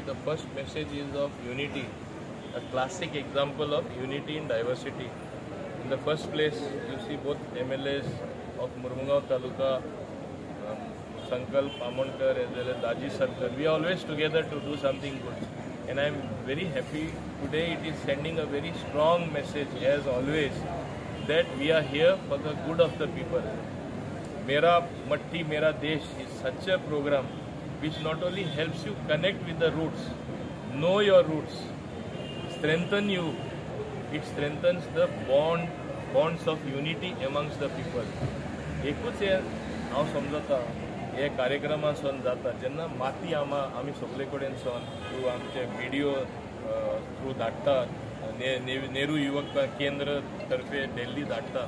the first message is of unity, a classic example of unity in diversity. In the first place, you see both MLAs of Murmugao Taluka, Sankalp Amonkar as well as Daji Sarkar. We are always together to do something good. And I am very happy today it is sending a very strong message as always that we are here for the good of the people. Mera Matti Mera Desh is such a program which not only helps you connect with the roots, know your roots, strengthen you, it strengthens the bonds of unity amongst the people. एकूच हे हांव समजता हे कार्यक्रमासन जाता जेन्ना माती आमी सगळे कडेन सन थ्रू आमचे व्हिडिओ थ्रू धाडटात नेहरू युवक केंद्र तर्फे दिल्ली धाडटा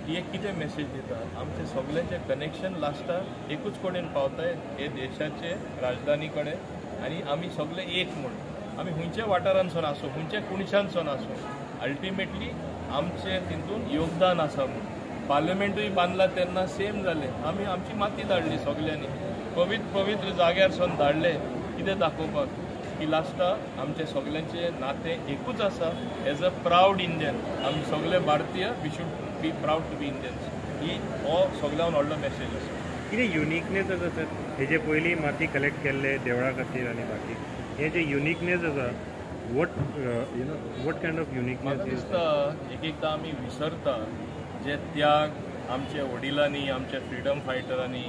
ती एक कितें मेसेज दिता आमचे सगळ्यांचे कनेक्शन लास्टाक एकूच कडेन पावताय हे देशाचे राजधानी कडेन आनी आमी सगळे एक म्हूण आमी खंयच्या वाठारांतसून आसूं खंयच्या कुणशांतसून आसूं अल्टिमेटली आमचे तितून योगदान आसा म्हूण पार्लमेंटूय बांदला तेन्ना सेम जालें आमी आमची माती धाडली सगळ्यांनी पवित्र जाग्यार धाडले कितें दाखोवपाक की लास्टाक आमचे सगळ्यांचे नातें एकूच आसा एज अ प्राउड इंडियन आमी सगळे भारतीय we should be proud to be Indians ही हो सगळ्यान व्हडलो मेसेज आसा कितें युनिकनेस आसा सर हेजे पयलीं माती कलेक्ट केल्ले देवळा खातीर आनी बाकी हे जे युनिकनेस आसा वॉट कायंड ऑफ युनिकनेस म्हाका दिसता एकदां आमी विसरता जे त्याग आमच्या वडिलांनी आमच्या फ्रीडम फायटरांनी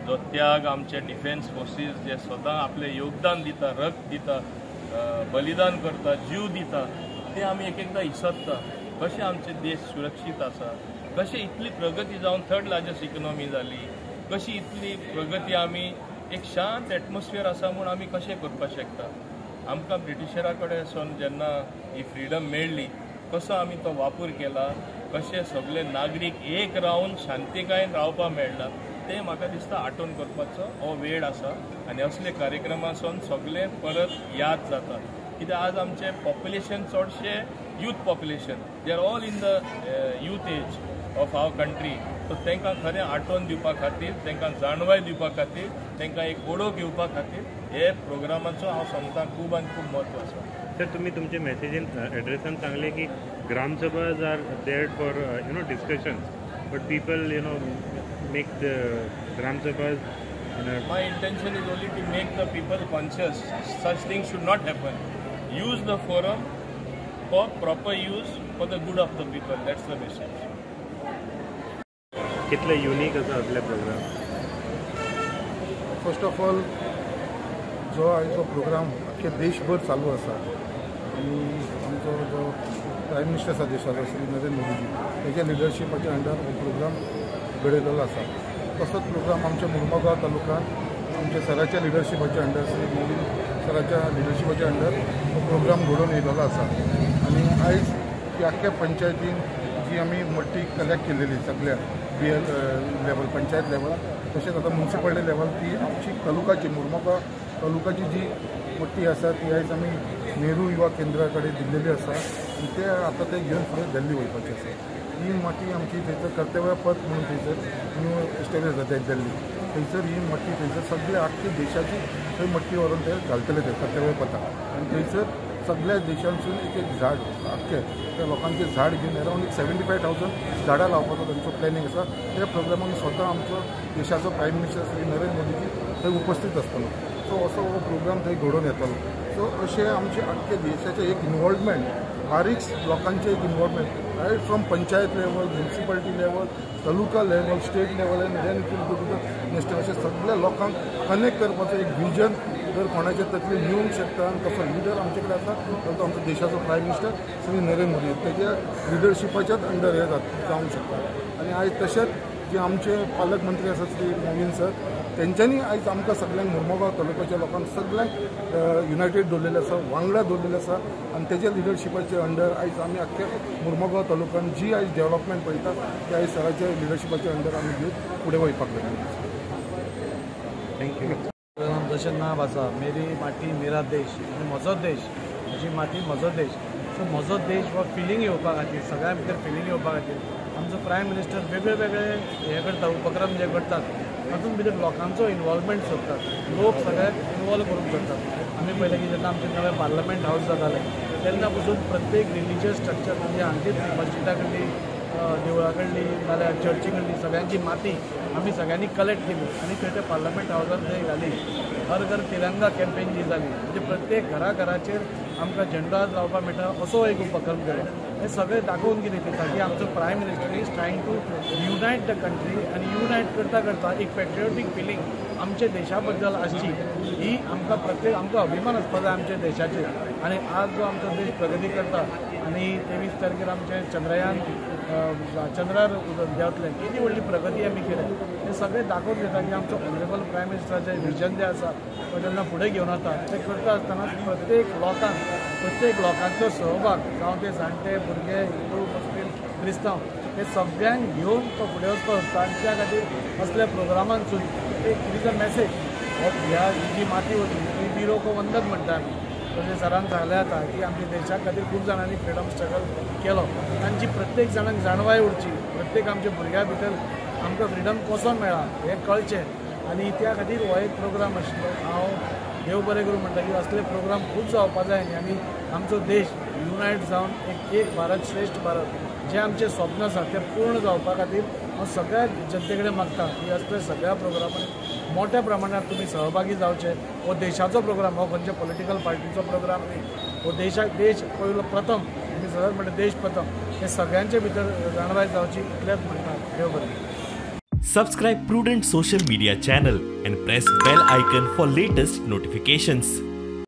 जो त्याग आमचे डिफेन्स फोर्सीस जे सदां आपले योगदान दिता रक्त दिता बलिदान करता जीव दिता ते आमी एकदां विसरता कशें आमचे देश सुरक्षीत आसा कशें इतली प्रगती जावन थर्ड लार्जस्ट इकॉनॉमी जाली कशी इतली प्रगती आमी एक शांत एटमॉस्फियर आसा म्हूण आमी कशें करपाक शकता आमकां ब्रिटिशरा कडेन सावन जेन्ना ही फ्रीडम मेळ्ळी कसो आमी तो वापर केला कशे सगळे नागरीक एक रावन शांतीकायेन रावपाक मेळटा ते म्हाका दिसता आठवण करपाचो हो वेळ आसा आनी असले कार्यक्रमासून सगळे परत याद जाता कित्याक आज आमचे पॉप्युलेशन चडशे youth population they are all in the youth age of our country so तांकां खरें आठवण दिवपा खातीर तांकां जाणवाय दिवपा खातीर तांकां एक ओडो घेवपा खातीर हे प्रोग्रामाचो हांव समजता खूब आनी खूब म्हत्व आसा सर तुम्ही तुमचे मेसेजीन एड्रेसान सांगले की gram sabhas are there for discussions but people make the gram sabhas my intention is only to make the people conscious such things should not happen use the forum for proper use for the good of the people that's the message कितले unique आसा असले program first of all जो आयचो programme अख्खे देशभर चालू आसा आनी आमचो जो प्रायम मिनिस्टर आसा देशाचो श्री नरेंद्र मोदीजी तेच्या लिडरशिपाच्या अंडर हो प्रोग्राम घडयलेलो आसा तसोच प्रोग्राम आमच्या मुर्मुगांव तालुक्यांत आमच्या सराच्या लिडरशिपाच्या अंडर श्री मोदी सराच्या लिडरशिपाच्या अंडर हो प्रोग्राम घडोवन येयलेलो आसा आनी आयज ती आख्ख्या पंचायतीन जी आमी मट्टी कलेक्ट केलेली सगळ्या BL लेवल पंचायत लेवल तशेंच आतां म्युनिसिपालिटी लेवल ती आमची तालुकाची मुर्मुगांव तालुकाची जी मट्टी आसा ती आयज आमी नेहरू युवा केंद्रा कडेन दिल्लेली आसा आनी ते आतां ते घेवन फुडें दिल्ली वयपाचें आसा ही माती आमची थंयसर कर्तव्य पथ म्हणून थंयसर न्यू एस्टॅब्लीश जाता दिल्ली थंयसर ही मट्टी थंयसर सगळे आख्खी देशाची थंय मट्टी व्हरून ते घालतले ते कर्तव्य पथाक आनी थंयसर सगळ्या देशांसून एक झाड आख्खे त्या लोकांचे झाड घेवन अरावंड 75,000 झाडां लावपाचो तांचो प्लॅनिंग आसा त्या प्रोग्रामाक स्वता आमचो देशाचो प्रायम मिनिस्टर श्री नरेंद्र मोदीजी थंय उपस्थित आसतलो सो असो हो प्रोग्राम थंय घडोवन येतलो सो अशें आमचे आख्खे देशाचे एक इनवॉल्वमेंट बारीक लोकांचे एक involvement right from panchayat level municipality level taluka level state level आनी देन नॅशनल अशें सगळ्या लोकांक कनेक्ट करपाचो एक विजन जर कोणाचे तकली येवंक शकता आनी तसो लिडर आमचे कडेन आसा जाल्यार तो आमचो देशाचो प्रायम मिनिस्टर श्री नरेंद्र मोदी तेच्या लिडरशिपाच्याच अंडर हे जावंक शकता आनी आयज तशेंच जे आमचे पालक मंत्री आसा श्री नवीन सर तेंच्यांनी आयज आमकां सगळ्यांक मुर्मुगांव तालुक्याच्या लोकांक सगळ्यांक युनायटेड दवरलेले आसा वांगडा दवरलेले आसा आनी तेच्या लिडरशिपाच्या अंडर आयज आमी आख्ख्या मुर्मुगांव तालुक्यान जी आयज डेव्हलपमेंट पळयता ती आयज सराच्या लिडरशिपाच्या अंडर आमी घेवन फुडें वयपाक लागले थँक्यू जशें नांव आसा मेरी माती मेरा देश आनी म्हजो देश म्हजी माती म्हजो देश सो म्हजो देश हो फिलींग येवपा खातीर सगळ्या भितर फिलींग येवपा खातीर आमचो प्रायम मिनिस्टर वेगळे वेगळे हे करता उपक्रम जे करतात तातूंत भितर लोकांचो इनवॉल्वमेंट सोदतात, लोक सगळ्याक इनवॉल्व करूंक सोदतात. आमी पळयलें की जेन्ना आमचें नवें पार्लमेंट हावस जातालें तेन्ना पसून प्रत्येक रिलिजियस स्ट्रक्चर म्हणजे हांगीच मस्जिदा कडली, देवळा कडली नाल्यार चर्ची कडली सगळ्यांची माती आमी सगळ्यांनी कलेक्ट केली आनी थंय त्या पार्लमेंट हावसांत थंय घाली. हर घर तिरंगा कॅम्पेन जी जाली म्हणजे प्रत्येक घराघराचेर आमकां झेंडो लावपाक मेळटा असो एक उपक्रम केलो. हे सगळे दाखोवन कितें दिता की आमचो prime minister is trying to unite the country आनी युनायट करता करता एक पेट्रियोटीक फिलींग आमच्या देशा बद्दल आसची ही आमकां प्रत्येक आमकां अभिमान आसपा जाय आमच्या देशाचेर. आनी आज जो आमचो देश प्रगती करता आनी 23 तारखेर आमचें चंद्रयान चंद्रार देंवतलें, किती व्हडली प्रगती आमी केल्या हे सगळे दाखोवन दिता की आमचो ऑनरेबल प्रायम मिनिस्टराचें विजन जें आसा तो जेन्ना फुडें घेवन वता तें करता आसतना प्रत्येक लोकांचो सहभाग जावं ते जाणटे भुरगे हिंदू मुस्लीम क्रिस्तांव हे सगळ्यांक घेवन तो फुडें वचपाक सोदता. आनी त्या खातीर असल्या प्रोग्रामांसून एक इज अ मेसेज ह्या जी माती वती ती बिरो को वंदन म्हणटा आमी. तशें सरान सांगलें जाता की आमच्या देशा खातीर खूब जाणांनी फ्रिडम स्ट्रगल केलो. तांची प्रत्येक जाणांक जाणवाय उरची, प्रत्येक आमच्या भुरग्यां भितर आमकां फ्रिडम कसो मेळ्ळा हें कळचें आनी त्या खातीर हो एक प्रोग्राम आशिल्लो. हांव देव बरें करूं म्हणटा की असले प्रोग्राम खूब जावपा जाय आनी आमचो देश युनायट जावन एक भारत श्रेश्ठ भारत जे आमचे स्वप्न आसा ते पूर्ण जावपा खातीर हांव सगळ्या जनते कडेन मागता की असल्या सगळ्या प्रोग्रामांनी मोठ्या प्रमाणात तुम्ही सहभागी जावचे. हो देशाचो प्रोग्राम, हो खंयच्या पॉलिटिकल पार्टीचो प्रोग्राम न्ही. हो देश पयलो प्रथम आमी सदांच म्हणटा देश प्रथम हे सगळ्यांचे भितर जाणवाय जावची इतलेंच म्हणटा. देव बरें. Subscribe Prudent social media channel and press bell icon for latest notifications.